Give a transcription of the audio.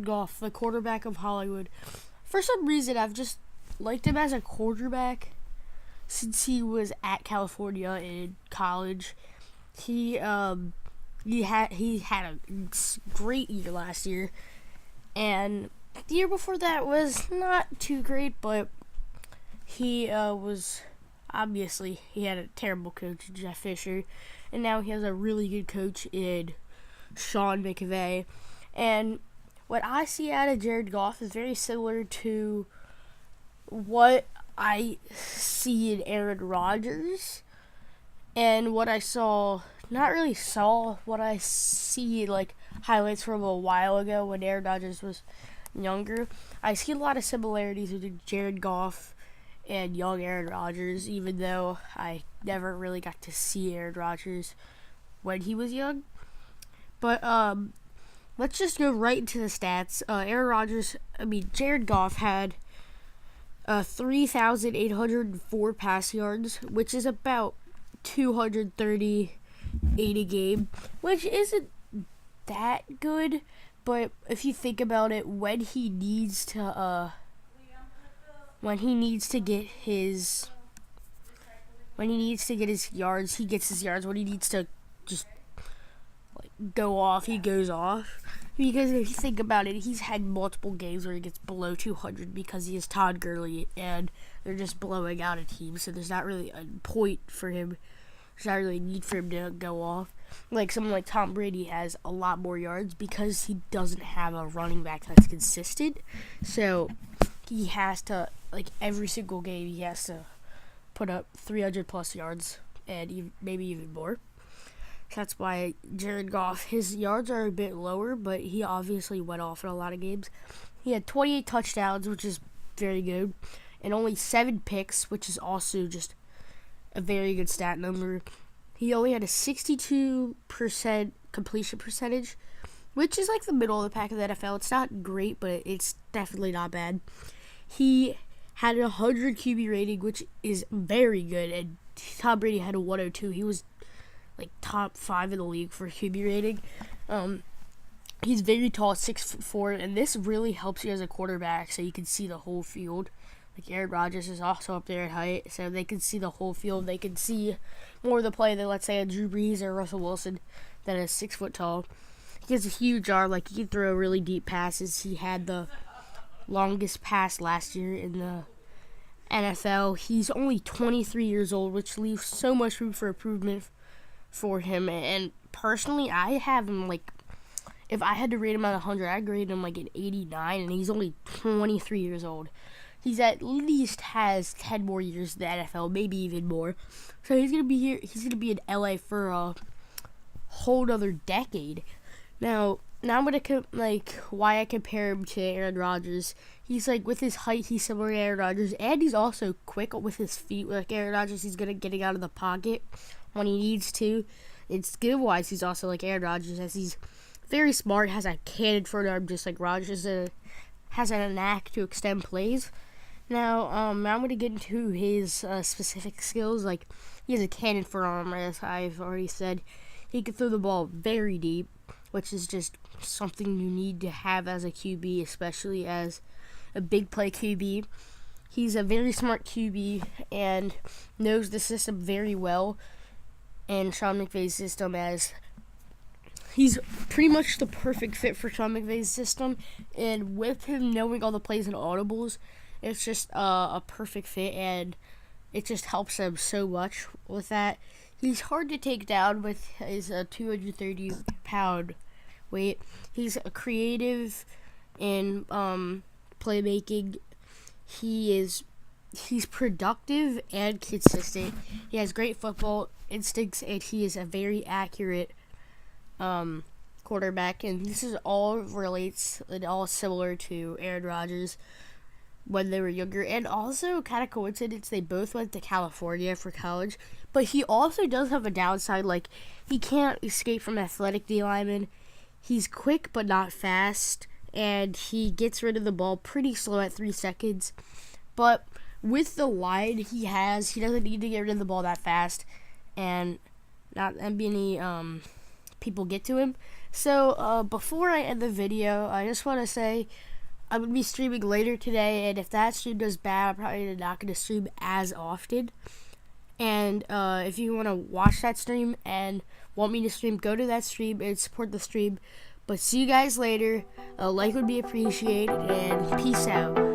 Goff, the quarterback of Hollywood. For some reason, I've just liked him as a quarterback since he was at California in college. He had a great year last year, and the year before that was not too great, but he was obviously he had a terrible coach, Jeff Fisher, and now he has a really good coach in Sean McVay. And what I see out of Jared Goff is very similar to what I see in Aaron Rodgers, and what I saw, not really saw, what I see like highlights from a while ago when Aaron Rodgers was younger. I see a lot of similarities between Jared Goff and young Aaron Rodgers, even though I never really got to see Aaron Rodgers when he was young. But let's just go right into the stats. Jared Goff had 3,804 pass yards, which is about 238 a game, which isn't that good. But if you think about it, when he needs to get his yards, he gets his yards. When he needs to just go off, he goes off. Because if you think about it, he's had multiple games where he gets below 200 because he is Todd Gurley and they're just blowing out a team. So there's not really a point for him. There's not really a need for him to go off. Like someone like Tom Brady has a lot more yards because he doesn't have a running back that's consistent. So he has to, like every single game, he has to put up 300 plus yards and maybe even more. That's why Jared Goff, his yards are a bit lower, but he obviously went off in a lot of games. He had 28 touchdowns, which is very good, and only 7 picks, which is also just a very good stat number. He only had a 62% completion percentage, which is like the middle of the pack of the NFL. It's not great, but it's definitely not bad. He had a 100 QB rating, which is very good, and Tom Brady had a 102. He was like top 5 in the league for QB rating. He's very tall, 6'4", and this really helps you as a quarterback, so you can see the whole field. Like Aaron Rodgers is also up there at height, so they can see the whole field. They can see more of the play than, let's say, a Drew Brees or Russell Wilson that is 6 foot tall. He has a huge arm, like he can throw really deep passes. He had the longest pass last year in the NFL. He's only 23 years old, which leaves so much room for improvement for him. And personally, I have him like, if I had to rate him out of 100, I'd grade him like an 89, and he's only 23 years old. He's at least has 10 more years in the NFL, maybe even more. So he's gonna be here. He's gonna be in LA for a whole other decade. Now I'm gonna why I compare him to Aaron Rodgers. He's like, with his height, he's similar to Aaron Rodgers, and he's also quick with his feet. Like Aaron Rodgers, he's good at getting out of the pocket when he needs to. And skill-wise, he's also like Aaron Rodgers, as he's very smart, has a cannon for an arm just like Rodgers, has a knack to extend plays. Now, I'm going to get into his specific skills. Like, he has a cannon for an arm, as I've already said. He can throw the ball very deep, which is just something you need to have as a QB, especially as a big play QB. He's a very smart QB and knows the system very well, and Sean McVay's system, as he's pretty much the perfect fit for Sean McVay's system. And with him knowing all the plays and audibles, it's just a perfect fit, and it just helps him so much with that. He's hard to take down with his 230-pound weight. He's creative in playmaking. He's productive and consistent. He has great football instincts, and he is a very accurate quarterback. And this is all relates and all similar to Aaron Rodgers when they were younger. And also, kind of coincidence, they both went to California for college. But he also does have a downside, like he can't escape from athletic D linemen. He's quick but not fast, and he gets rid of the ball pretty slow at 3 seconds. But with the line he doesn't need to get rid of the ball that fast, and not many people get to him. So before I end the video, I just want to say I'm gonna be streaming later today, and if that stream does bad, I'm probably not gonna stream as often. And if you want to watch that stream and want me to stream, go to that stream and support the stream. But see you guys later. A like would be appreciated, and peace out.